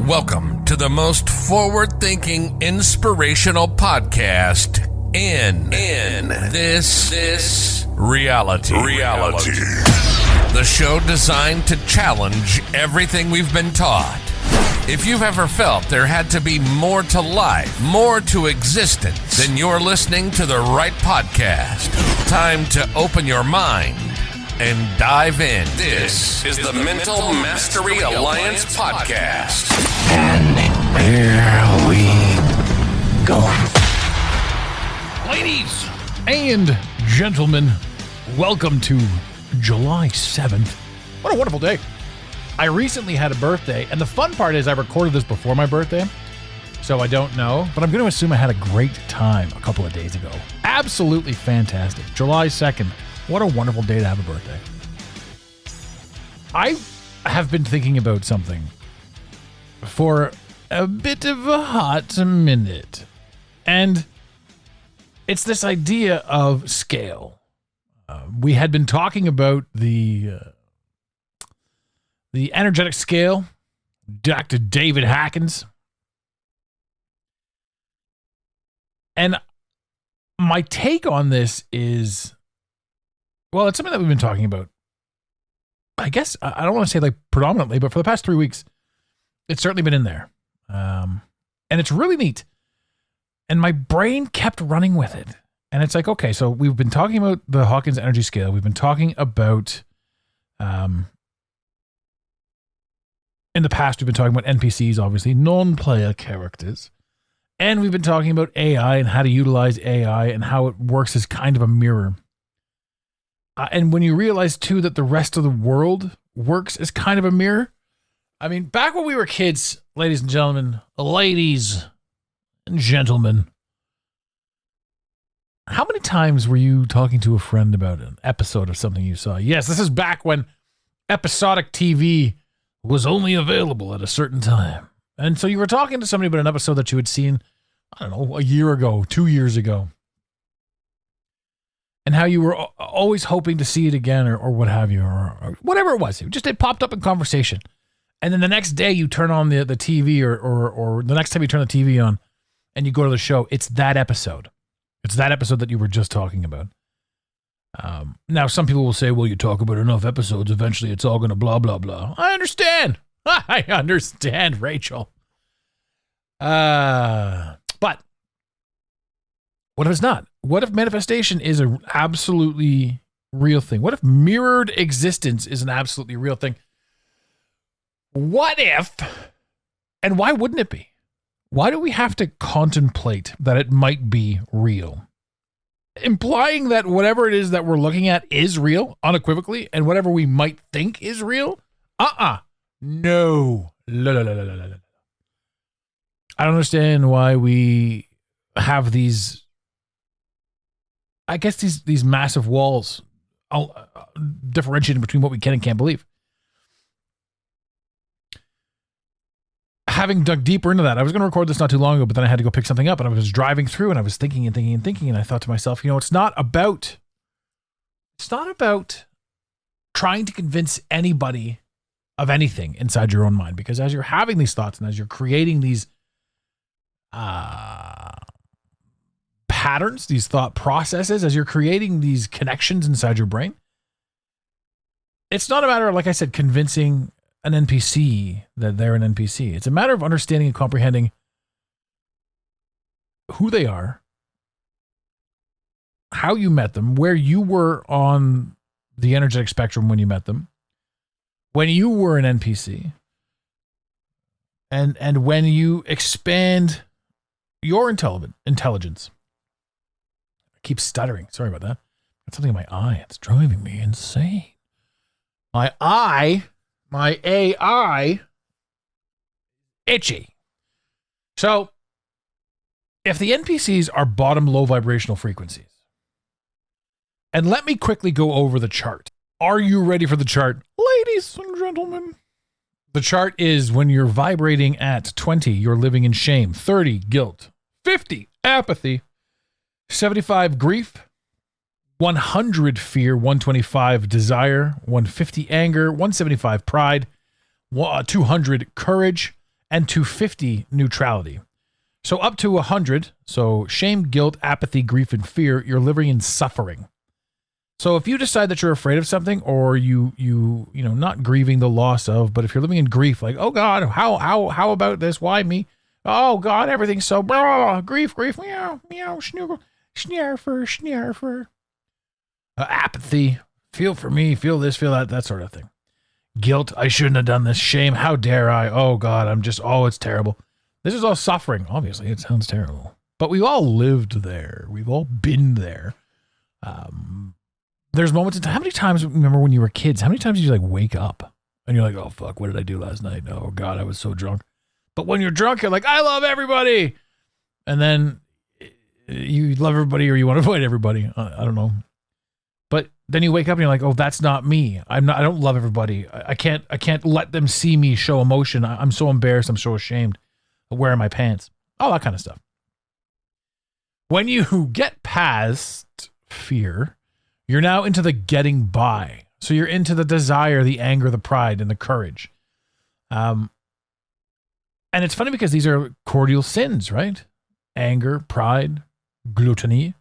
Welcome to the most forward-thinking, inspirational podcast in this reality. The show designed to challenge everything we've been taught. If you've ever felt there had to be more to life, more to existence, then you're listening to the right podcast. Time to open your mind and dive in. This is the Mental Mastery Alliance podcast. And here we go. Ladies and gentlemen, welcome to July 7th. What a wonderful day. I recently had a birthday, and the fun part is I recorded this before my birthday, so I don't know, but I'm going to assume I had a great time a couple of days ago. Absolutely fantastic. July 2nd. What a wonderful day to have a birthday. I have been thinking about something for a bit of a hot minute, and it's this idea of scale. We had been talking about the energetic scale, Dr. David Hawkins. And my take on this is, well, it's something that we've been talking about. I guess, I don't want to say like predominantly, but for the past 3 weeks, it's certainly been in there. And it's really neat. And my brain kept running with it. And it's like, okay, so we've been talking about the Hawkins energy scale. We've been talking about, in the past, we've been talking about NPCs, obviously, non-player characters. And we've been talking about AI and how to utilize AI and how it works as kind of a mirror. And when you realize, too, that the rest of the world works as kind of a mirror. I mean, back when we were kids, ladies and gentlemen, how many times were you talking to a friend about an episode of something you saw? Yes, this is back when episodic TV was only available at a certain time. And so you were talking to somebody about an episode that you had seen, I don't know, a year ago, 2 years ago. And how you were always hoping to see it again or what have you, or whatever it was. It popped up in conversation. And then the next day you turn on the TV or the next time you turn the TV on and you go to the show, it's that episode. It's that episode that you were just talking about. Now, some people will say, well, you talk about enough episodes, eventually it's all going to blah, blah, blah. I understand. I understand, Rachel. But what if it's not? What if manifestation is an absolutely real thing? What if mirrored existence is an absolutely real thing? What if, and why wouldn't it be? Why do we have to contemplate that it might be real? Implying that whatever it is that we're looking at is real, unequivocally, and whatever we might think is real? No. I don't understand why we have these, I guess these massive walls differentiating between what we can and can't believe. Having dug deeper into that, I was going to record this not too long ago, but then I had to go pick something up, and I was driving through, and I was thinking, and I thought to myself, it's not about trying to convince anybody of anything inside your own mind, because as you're having these thoughts and as you're creating these patterns, these thought processes, as you're creating these connections inside your brain, it's not a matter of, like I said, convincing an NPC that they're an NPC. It's a matter of understanding and comprehending who they are, how you met them, where you were on the energetic spectrum when you met them, when you were an NPC, and when you expand your intelligence. I keep stuttering. Sorry about that. Got something in my eye. It's driving me insane. My AI, itchy. So, if the NPCs are bottom low vibrational frequencies, and let me quickly go over the chart. Are you ready for the chart? Ladies and gentlemen. The chart is when you're vibrating at 20, you're living in shame. 30, guilt. 50, apathy. 75, grief. 100 fear, 125 desire, 150 anger, 175 pride, 200 courage, and 250 neutrality. So up to 100, so shame, guilt, apathy, grief, and fear, you're living in suffering. So if you decide that you're afraid of something, or you know, not grieving the loss of, but if you're living in grief, like, oh God, how about this? Why me? Oh God, everything's so blah, grief, meow, meow, snuggle, snarfer. Apathy, feel for me, feel this, feel that sort of thing. Guilt, I shouldn't have done this. Shame, how dare I? Oh God, it's terrible. This is all suffering. Obviously, it sounds terrible, but we've all lived there. We've all been there. There's moments in time. How many times, remember when you were kids, how many times did you like wake up and you're like, oh fuck, what did I do last night? Oh God, I was so drunk. But when you're drunk, you're like, I love everybody. And then you love everybody, or you want to avoid everybody. I don't know. But then you wake up and you're like, oh, that's not me. I don't love everybody. I can't let them see me show emotion. I'm so embarrassed. I'm so ashamed of wearing my pants. All that kind of stuff. When you get past fear, you're now into the getting by. So you're into the desire, the anger, the pride, and the courage. And it's funny because these are cordial sins, right? Anger, pride, gluttony.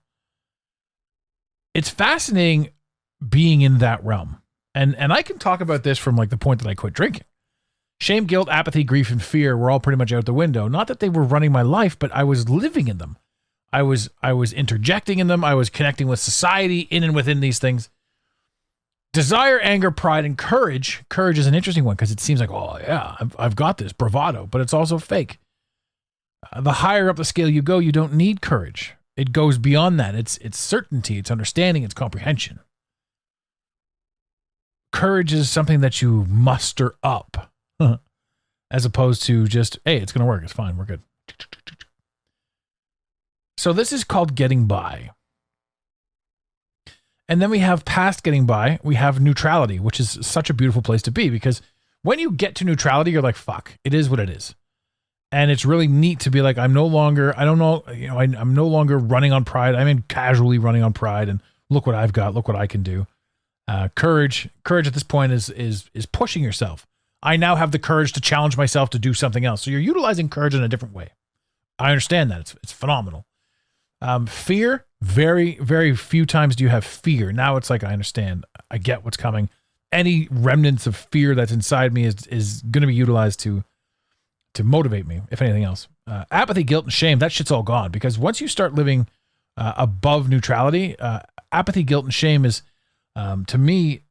It's fascinating being in that realm. And I can talk about this from like the point that I quit drinking. Shame, guilt, apathy, grief, and fear were all pretty much out the window. Not that they were running my life, but I was living in them. I was interjecting in them. I was connecting with society in and within these things. Desire, anger, pride, and courage. Courage is an interesting one because it seems like, oh yeah, I've got this bravado, but it's also fake. The higher up the scale you go, you don't need courage. It goes beyond that. It's certainty, it's understanding, it's comprehension. Courage is something that you muster up as opposed to just, hey, it's going to work. It's fine. We're good. So this is called getting by. And then we have past getting by. We have neutrality, which is such a beautiful place to be, because when you get to neutrality, you're like, fuck, it is what it is. And it's really neat to be like, I'm no longer running on pride. I'm in casually running on pride, and look what I've got. Look what I can do. Courage at this point is pushing yourself. I now have the courage to challenge myself to do something else. So you're utilizing courage in a different way. I understand that. It's phenomenal. Fear, very, very few times do you have fear. Now it's like, I understand. I get what's coming. Any remnants of fear that's inside me is going to be utilized to motivate me, if anything else. Apathy, guilt, and shame, that shit's all gone, because once you start living above neutrality, apathy, guilt, and shame is, to me,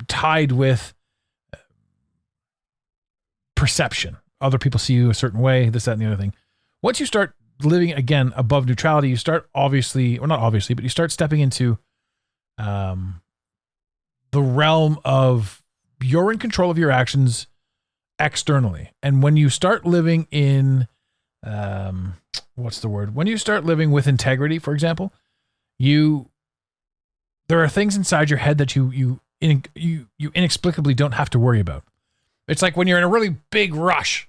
tied with perception. Other people see you a certain way, this, that, and the other thing. Once you start living, again, above neutrality, you start you start stepping into the realm of you're in control of your actions externally. And when you start living in, when you start living with integrity, for example, there are things inside your head that you inexplicably don't have to worry about. It's like when you're in a really big rush,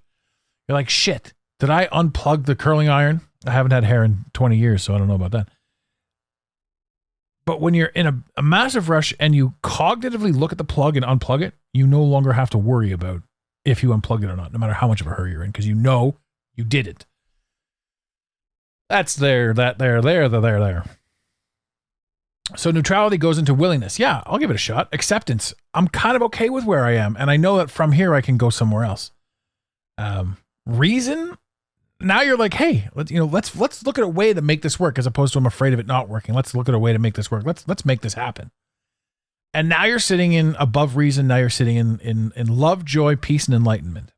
you're like, shit, did I unplug the curling iron? I haven't had hair in 20 years, so I don't know about that. But when you're in a massive rush and you cognitively look at the plug and unplug it, you no longer have to worry about if you unplugged it or not, no matter how much of a hurry you're in, because you know you did it. That's there. So neutrality goes into willingness. Yeah, I'll give it a shot. Acceptance. I'm kind of okay with where I am, and I know that from here I can go somewhere else. Reason. Now you're like, hey, let's look at a way to make this work, as opposed to I'm afraid of it not working. Let's look at a way to make this work. Let's make this happen. And now you're sitting in above reason. Now you're sitting in love, joy, peace, and enlightenment.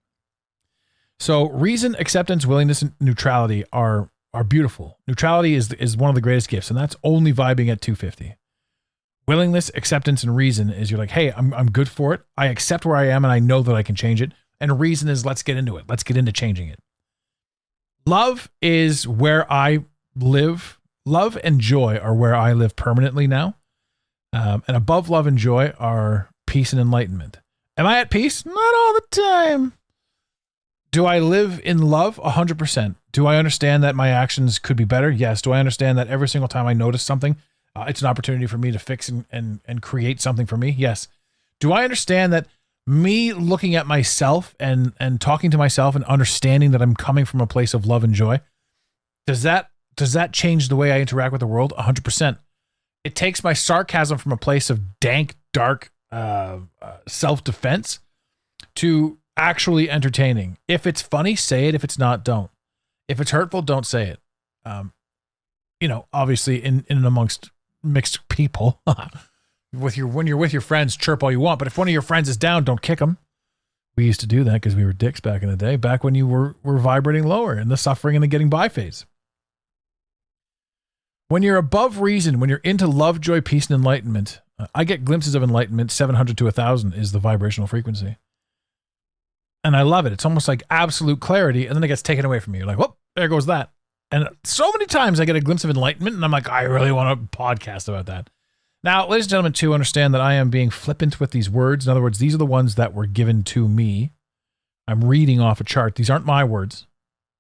So reason, acceptance, willingness, and neutrality are beautiful. Neutrality is one of the greatest gifts, and that's only vibing at 250. Willingness, acceptance, and reason is you're like, hey, I'm good for it. I accept where I am, and I know that I can change it. And reason is, let's get into it. Let's get into changing it. Love is where I live. Love and joy are where I live permanently now. And above love and joy are peace and enlightenment. Am I at peace? Not all the time. Do I live in love? 100%. Do I understand that my actions could be better? Yes. Do I understand that every single time I notice something, it's an opportunity for me to fix and create something for me? Yes. Do I understand that Me looking at myself and talking to myself and understanding that I'm coming from a place of love and joy, does that change the way I interact with the world? 100%. It takes my sarcasm from a place of dank, dark self-defense to actually entertaining. If it's funny, say it. If it's not, don't. If it's hurtful, don't say it. Obviously in and amongst mixed people, when you're with your friends, chirp all you want. But if one of your friends is down, don't kick them. We used to do that because we were dicks back in the day, back when you were vibrating lower in the suffering and the getting by phase. When you're above reason, when you're into love, joy, peace, and enlightenment, I get glimpses of enlightenment. 700 to 1,000 is the vibrational frequency. And I love it. It's almost like absolute clarity, and then it gets taken away from you. You're like, whoop, there goes that. And so many times I get a glimpse of enlightenment, and I'm like, I really want a podcast about that. Now, ladies and gentlemen, too, understand that I am being flippant with these words. In other words, these are the ones that were given to me. I'm reading off a chart. These aren't my words.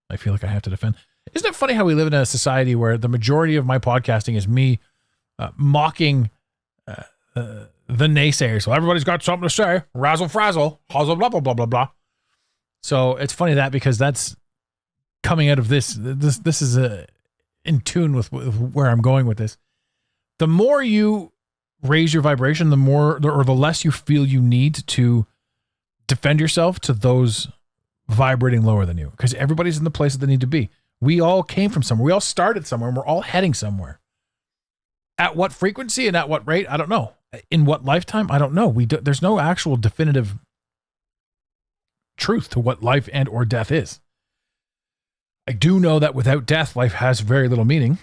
I feel like I have to defend. Isn't it funny how we live in a society where the majority of my podcasting is me mocking the naysayers? So everybody's got something to say. Razzle frazzle. Hazzle blah, blah, blah, blah, blah. So it's funny that because that's coming out of this is in tune with where I'm going with this. The more you raise your vibration, the more or the less you feel you need to defend yourself to those vibrating lower than you, because everybody's in the place that they need to be. We all came from somewhere. We all started somewhere, and we're all heading somewhere. At what frequency and at what rate, I don't know. In what lifetime, I don't know. There's no actual definitive truth to what life and or death is. I do know that without death, life has very little meaning.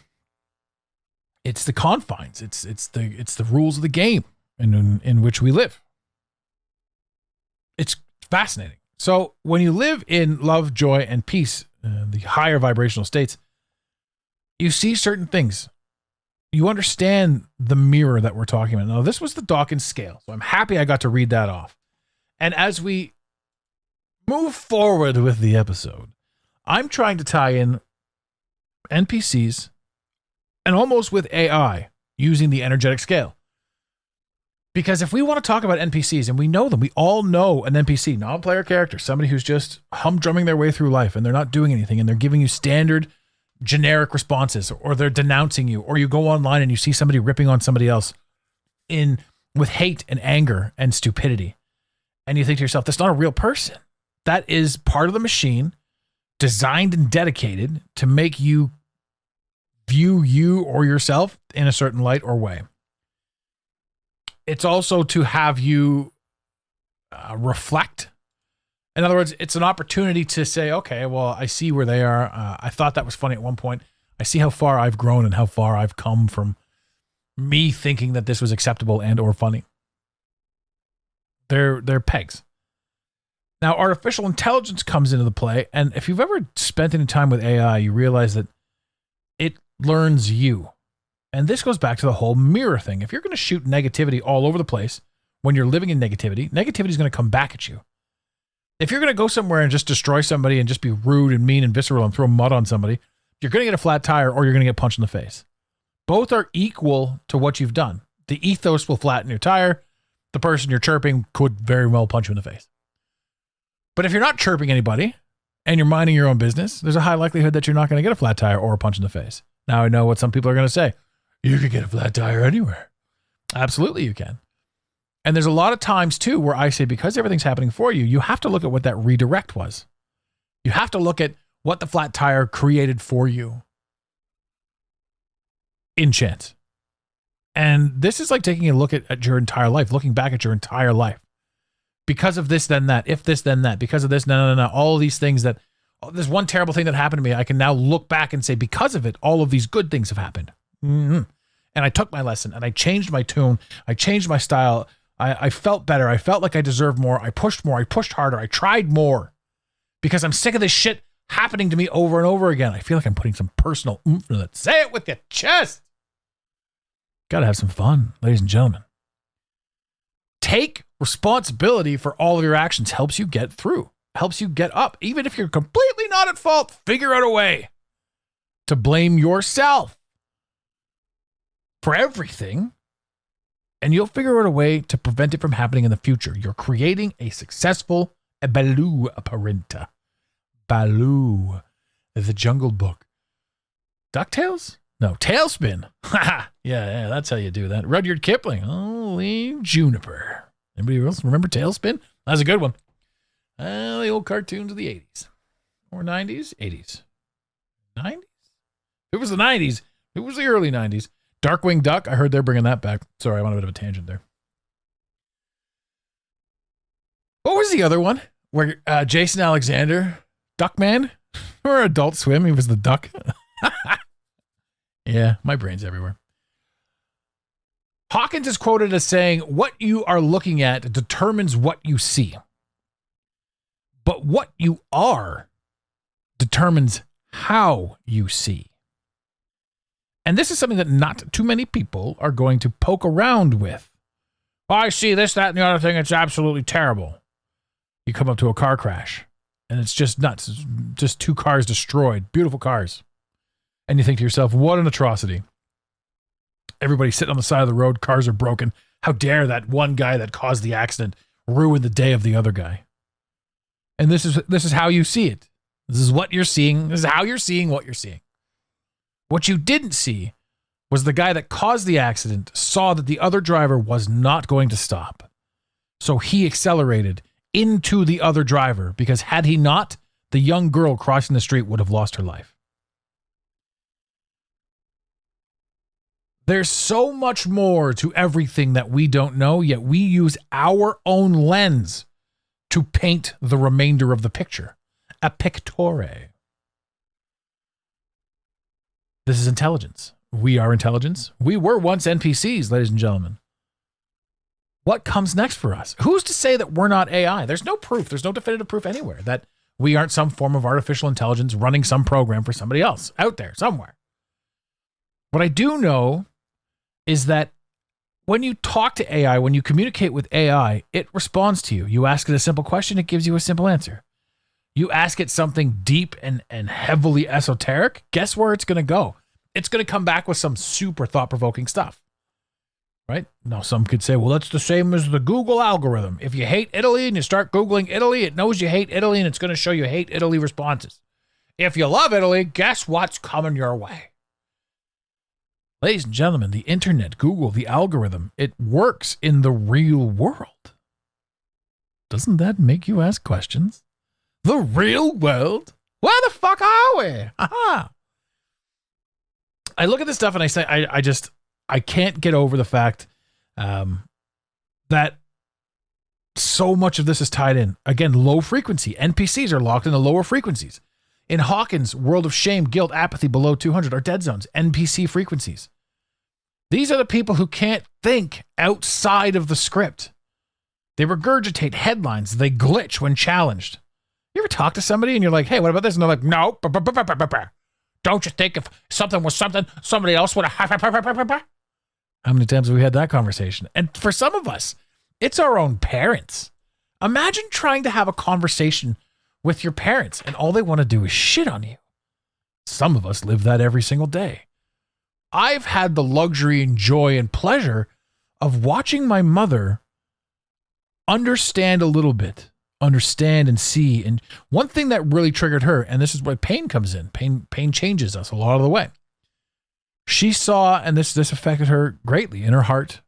It's the confines. It's the rules of the game in which we live. It's fascinating. So when you live in love, joy, and peace, the higher vibrational states, you see certain things. You understand the mirror that we're talking about. Now, this was the Hawkins scale, so I'm happy I got to read that off. And as we move forward with the episode, I'm trying to tie in NPCs and almost with AI using the energetic scale. Because if we want to talk about NPCs, and we know them, we all know an NPC, non-player character, somebody who's just humdrumming their way through life and they're not doing anything and they're giving you standard generic responses, or they're denouncing you, or you go online and you see somebody ripping on somebody else with hate and anger and stupidity. And you think to yourself, that's not a real person. That is part of the machine designed and dedicated to make you view you or yourself in a certain light or way. It's also to have you reflect. In other words, it's an opportunity to say, okay, well, I see where they are. I thought that was funny at one point. I see how far I've grown and how far I've come from me thinking that this was acceptable and or funny. They're pegs. Now, artificial intelligence comes into the play, and if you've ever spent any time with AI, you realize that it learns you. And this goes back to the whole mirror thing. If you're going to shoot negativity all over the place, when you're living in negativity, negativity is going to come back at you. If you're going to go somewhere and just destroy somebody and just be rude and mean and visceral and throw mud on somebody, you're going to get a flat tire or you're going to get punched in the face. Both are equal to what you've done. The ethos will flatten your tire. The person you're chirping could very well punch you in the face. But if you're not chirping anybody and you're minding your own business, there's a high likelihood that you're not going to get a flat tire or a punch in the face. Now I know what some people are going to say. You can get a flat tire anywhere. Absolutely you can. And there's a lot of times too where I say, because everything's happening for you, you have to look at what that redirect was. You have to look at what the flat tire created for you in chance. And this is like taking a look at your entire life, looking back at your entire life. Because of this, then that. If this, then that. Because of this, no. All of these things that, there's one terrible thing that happened to me. I can now look back and say, because of it, all of these good things have happened. Mm-hmm. And I took my lesson and I changed my tune. I changed my style. I felt better. I felt like I deserved more. I pushed more. I pushed harder. I tried more because I'm sick of this shit happening to me over and over again. I feel like I'm putting some personal oomph in it. Say it with your chest. Got to have some fun, ladies and gentlemen. Take responsibility for all of your actions. Helps you get through. Helps you get up. Even if you're completely not at fault, figure out a way to blame yourself for everything and you'll figure out a way to prevent it from happening in the future. You're creating a successful Baloo parenta. Baloo, the Jungle Book. DuckTales? No, Tailspin. yeah, that's how you do that. Rudyard Kipling. Holy Juniper. Anybody else remember Tailspin? That's a good one. The old cartoons of the 80s. Or 90s? 80s. 90s? It was the 90s. It was the early 90s. Darkwing Duck. I heard they're bringing that back. Sorry, I went a bit of a tangent there. What was the other one? Where Jason Alexander, Duckman? Or Adult Swim, he was the duck. Yeah, my brain's everywhere. Hawkins is quoted as saying, what you are looking at determines what you see. But what you are determines how you see. And this is something that not too many people are going to poke around with. Oh, I see this, that, and the other thing. It's absolutely terrible. You come up to a car crash, and it's just nuts. It's just 2 cars destroyed. Beautiful cars. And you think to yourself, what an atrocity. Everybody's sitting on the side of the road. Cars are broken. How dare that one guy that caused the accident ruin the day of the other guy? And this is how you see it. This is what you're seeing. This is how you're seeing what you're seeing. What you didn't see was the guy that caused the accident saw that the other driver was not going to stop. So he accelerated into the other driver because had he not, the young girl crossing the street would have lost her life. There's so much more to everything that we don't know, yet we use our own lens to paint the remainder of the picture. A pictore. This is intelligence. We are intelligence. We were once NPCs, ladies and gentlemen. What comes next for us? Who's to say that we're not AI? There's no proof. There's no definitive proof anywhere that we aren't some form of artificial intelligence running some program for somebody else out there somewhere. What I do know is that when you talk to AI, when you communicate with AI, it responds to you. You ask it a simple question, it gives you a simple answer. You ask it something deep and heavily esoteric, guess where it's going to go? It's going to come back with some super thought-provoking stuff, right? Now, some could say, well, that's the same as the Google algorithm. If you hate Italy and you start Googling Italy, it knows you hate Italy and it's going to show you hate Italy responses. If you love Italy, guess what's coming your way? Ladies and gentlemen, the internet, Google, the algorithm, it works in the real world. Doesn't that make you ask questions? The real world? Where the fuck are we? Aha. I look at this stuff and I say, I can't get over the fact that so much of this is tied in. Again, low frequency. NPCs are locked into lower frequencies. In Hawkins' world of shame, guilt, apathy below 200 are dead zones, NPC frequencies. These are the people who can't think outside of the script. They regurgitate headlines. They glitch when challenged. You ever talk to somebody and you're like, hey, what about this? And they're like, no. Don't you think if something was something, somebody else would have... How many times have we had that conversation? And for some of us, it's our own parents. Imagine trying to have a conversation with your parents and all they want to do is shit on you. Some of us live that every single day. I've had the luxury and joy and pleasure of watching my mother understand a little bit. Understand and see. And one thing that really triggered her, and this is where pain comes in. Pain changes us a lot of the way. She saw, and this affected her greatly in her heart.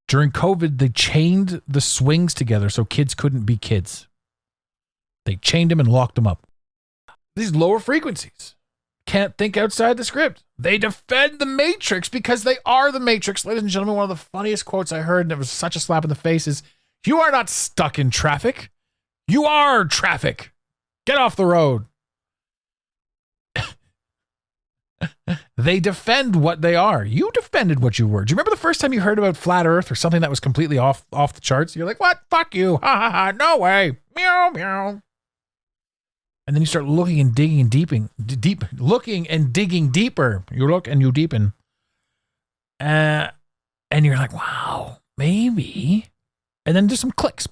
During COVID, they chained the swings together so kids couldn't be kids. They chained them and locked them up. These lower frequencies can't think outside the script. They defend the Matrix because they are the Matrix. Ladies and gentlemen, one of the funniest quotes I heard, and it was such a slap in the face, is, you are not stuck in traffic. You are traffic. Get off the road. They defend what they are. You defended what you were. Do you remember the first time you heard about flat Earth or something that was completely off the charts? You're like, what? Fuck you. Ha ha ha. No way. Meow meow. And then you start looking and digging and looking and digging deeper. You look and you deepen. And you're like, wow, maybe. And then there's some clicks.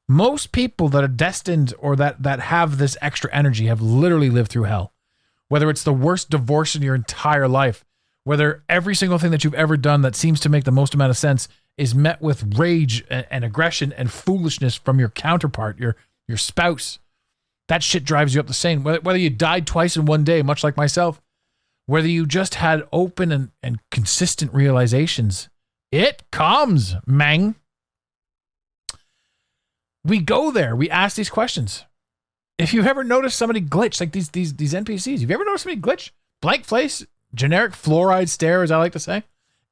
Most people that are destined or that have this extra energy have literally lived through hell. Whether it's the worst divorce in your entire life, whether every single thing that you've ever done that seems to make the most amount of sense is met with rage and aggression and foolishness from your counterpart, your spouse. That shit drives you up the same. Whether you died twice in one day, much like myself, whether you just had open and consistent realizations, it comes, man. We go there. We ask these questions. If you've ever noticed somebody glitch, like these NPCs, have you ever noticed somebody glitch? Blank face, generic fluoride stare, as I like to say,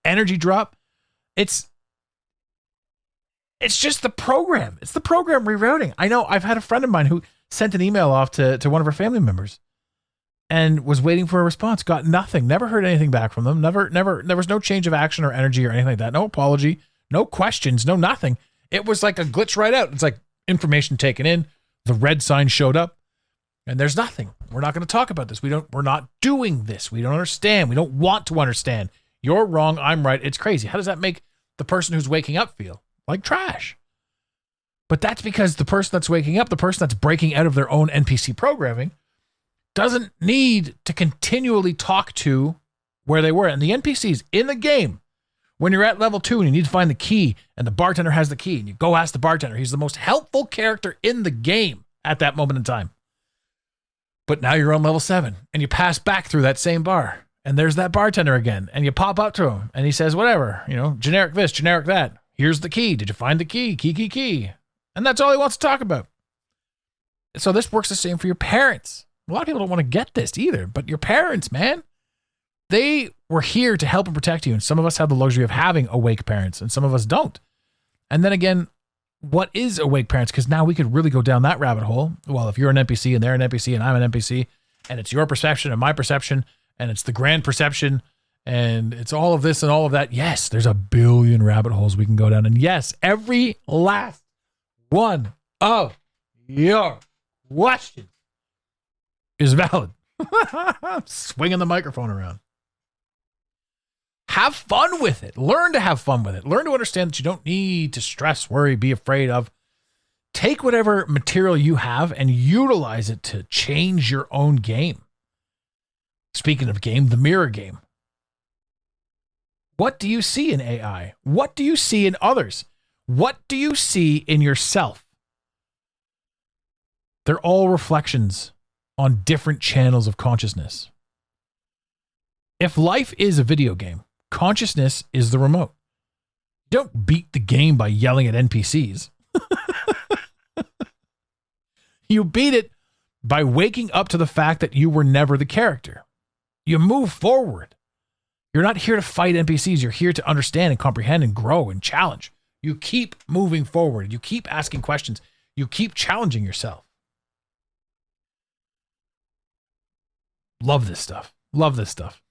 energy drop. It's just the program. It's the program rerouting. I know I've had a friend of mine who sent an email off to one of her family members and was waiting for a response. Got nothing. Never heard anything back from them. Never. There was no change of action or energy or anything like that. No apology. No questions. No nothing. It was like a glitch right out. It's like information taken in. The red sign showed up, and there's nothing. We're not going to talk about this. We're not doing this. We don't understand. We don't want to understand. You're wrong. I'm right. It's crazy. How does that make the person who's waking up feel? Like trash. But that's because the person that's waking up, the person that's breaking out of their own NPC programming, doesn't need to continually talk to where they were. And the NPCs in the game, when you're at level 2 and you need to find the key and the bartender has the key and you go ask the bartender, he's the most helpful character in the game at that moment in time. But now you're on level 7 and you pass back through that same bar and there's that bartender again and you pop up to him and he says, whatever, generic this, generic that. Here's the key. Did you find the key? Key. And that's all he wants to talk about. So this works the same for your parents. A lot of people don't want to get this either, but your parents, man, they were here to help and protect you. And some of us have the luxury of having awake parents and some of us don't. And then again, what is awake parents? Because now we could really go down that rabbit hole. Well, if you're an NPC and they're an NPC and I'm an NPC and it's your perception and my perception and it's the grand perception and it's all of this and all of that. Yes, there's a billion rabbit holes we can go down. And yes, every last one of your questions is valid. I'm swinging the microphone around. Have fun with it. Learn to have fun with it. Learn to understand that you don't need to stress, worry, be afraid of. Take whatever material you have and utilize it to change your own game. Speaking of game, the mirror game. What do you see in AI? What do you see in others? What do you see in yourself? They're all reflections on different channels of consciousness. If life is a video game, consciousness is the remote. You don't beat the game by yelling at NPCs. You beat it by waking up to the fact that you were never the character. You move forward. You're not here to fight NPCs. You're here to understand and comprehend and grow and challenge. You keep moving forward. You keep asking questions. You keep challenging yourself. Love this stuff. Love this stuff.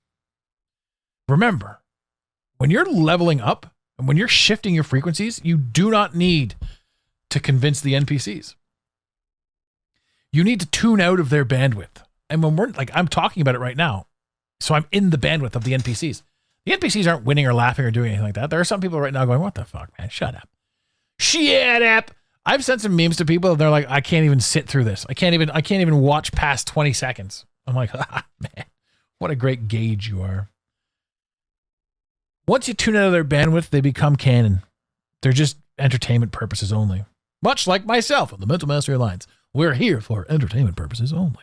Remember, when you're leveling up and when you're shifting your frequencies, you do not need to convince the NPCs. You need to tune out of their bandwidth. And when we're like, I'm talking about it right now, so I'm in the bandwidth of the NPCs. The NPCs aren't winning or laughing or doing anything like that. There are some people right now going, what the fuck, man? Shut up. Shut up. I've sent some memes to people and they're like, I can't even sit through this. I can't even watch past 20 seconds. I'm like, man, what a great gauge you are. Once you tune out of their bandwidth, they become canon. They're just entertainment purposes only. Much like myself of the Mental Mastery Alliance. We're here for entertainment purposes only.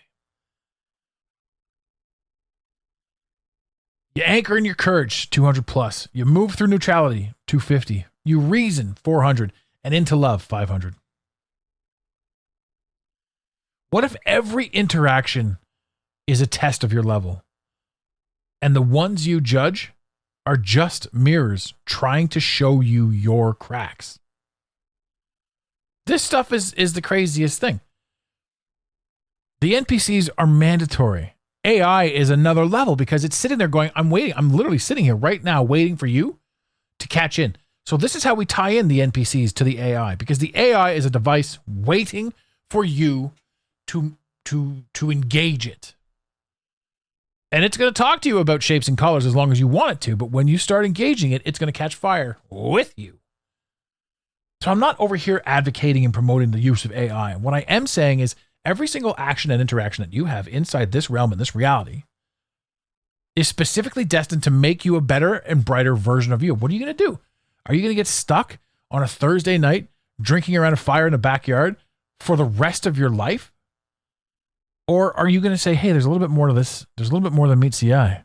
You anchor in your courage, 200 plus. You move through neutrality, 250. You reason, 400. And into love, 500. What if every interaction is a test of your level? And the ones you judge are just mirrors trying to show you your cracks. This stuff is the craziest thing. The NPCs are mandatory. AI is another level because it's sitting there going, I'm waiting. I'm literally sitting here right now waiting for you to catch in. So this is how we tie in the NPCs to the AI, because the AI is a device waiting for you to engage it. And it's going to talk to you about shapes and colors as long as you want it to. But when you start engaging it, it's going to catch fire with you. So I'm not over here advocating and promoting the use of AI. What I am saying is every single action and interaction that you have inside this realm and this reality is specifically destined to make you a better and brighter version of you. What are you going to do? Are you going to get stuck on a Thursday night drinking around a fire in the backyard for the rest of your life? Or are you going to say, hey, there's a little bit more to this. There's a little bit more than meets the eye.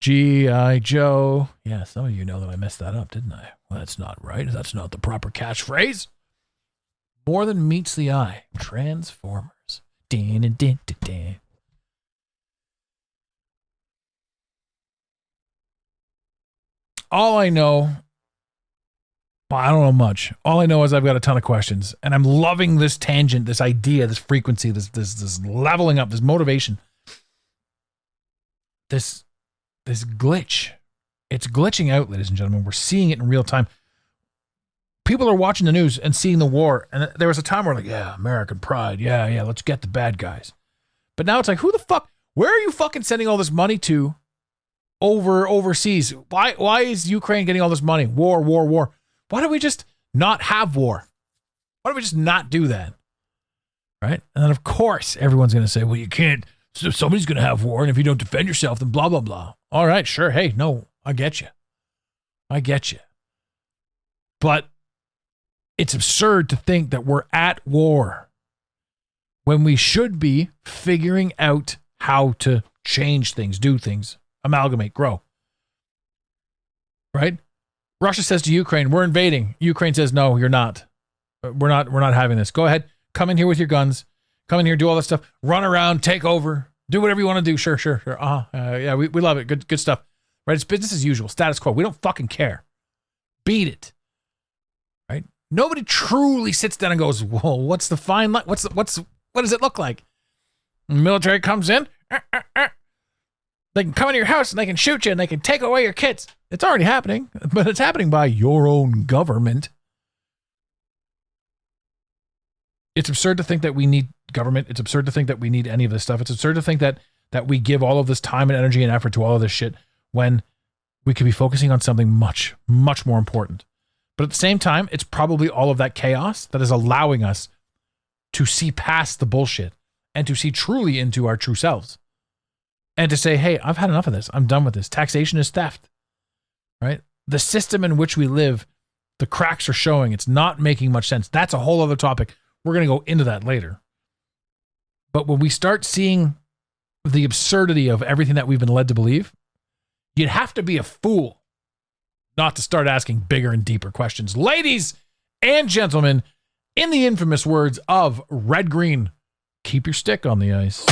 G.I. Joe. Yeah, some of you know that I messed that up, didn't I? Well, that's not right. That's not the proper catchphrase. More than meets the eye. Transformers. Din, din, din, din, din. All I know, well, I don't know much. All I know is I've got a ton of questions, and I'm loving this tangent, this idea, this frequency, this leveling up, this motivation, this glitch. It's glitching out, ladies and gentlemen. We're seeing it in real time. People are watching the news and seeing the war, and there was a time where like, yeah, American pride, yeah, let's get the bad guys. But now it's like, who the fuck? Where are you fucking sending all this money to? Overseas. Why is Ukraine getting all this money? War. Why don't we just not have war? Why don't we just not do that? Right? And then of course everyone's going to say, well, you can't, so somebody's going to have war, and if you don't defend yourself, then blah, blah, blah. All right, sure. Hey, no, I get you. But it's absurd to think that we're at war when we should be figuring out how to change things, do things, amalgamate, grow. Right? Russia says to Ukraine, we're invading. Ukraine says, no, you're not. We're not having this. Go ahead. Come in here with your guns. Come in here, do all this stuff. Run around, take over. Do whatever you want to do. Sure. Yeah, we love it. Good stuff. Right? It's business as usual. Status quo. We don't fucking care. Beat it. Right? Nobody truly sits down and goes, whoa, what's the fine line? What does it look like? The military comes in. They can come into your house and they can shoot you and they can take away your kids. It's already happening, but it's happening by your own government. It's absurd to think that we need government. It's absurd to think that we need any of this stuff. It's absurd to think that we give all of this time and energy and effort to all of this shit when we could be focusing on something much, much more important. But at the same time, it's probably all of that chaos that is allowing us to see past the bullshit and to see truly into our true selves. And to say, hey, I've had enough of this. I'm done with this. Taxation is theft, right? The system in which we live, the cracks are showing. It's not making much sense. That's a whole other topic. We're going to go into that later. But when we start seeing the absurdity of everything that we've been led to believe, you'd have to be a fool not to start asking bigger and deeper questions. Ladies and gentlemen, in the infamous words of Red Green, keep your stick on the ice.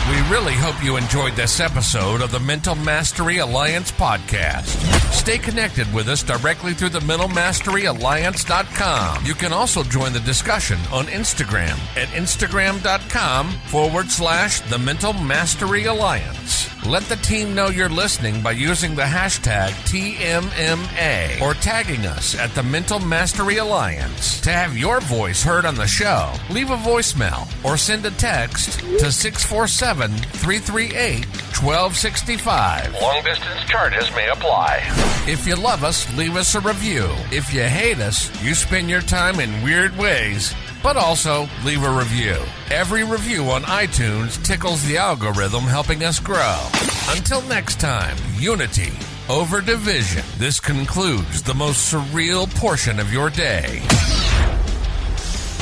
We really hope you enjoyed this episode of the Mental Mastery Alliance podcast. Stay connected with us directly through the mentalmasteryalliance.com. You can also join the discussion on Instagram at instagram.com/the Mental Mastery Alliance. Let the team know you're listening by using the hashtag TMMA or tagging us at the Mental Mastery Alliance. To have your voice heard on the show, leave a voicemail or send a text to 647-338-1265. Long-distance charges may apply. If you love us, leave us a review. If you hate us, you spend your time in weird ways, but also leave a review. Every review on iTunes tickles the algorithm, helping us grow. Until next time, unity over division. This concludes the most surreal portion of your day.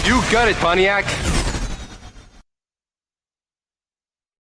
You got it, Pontiac.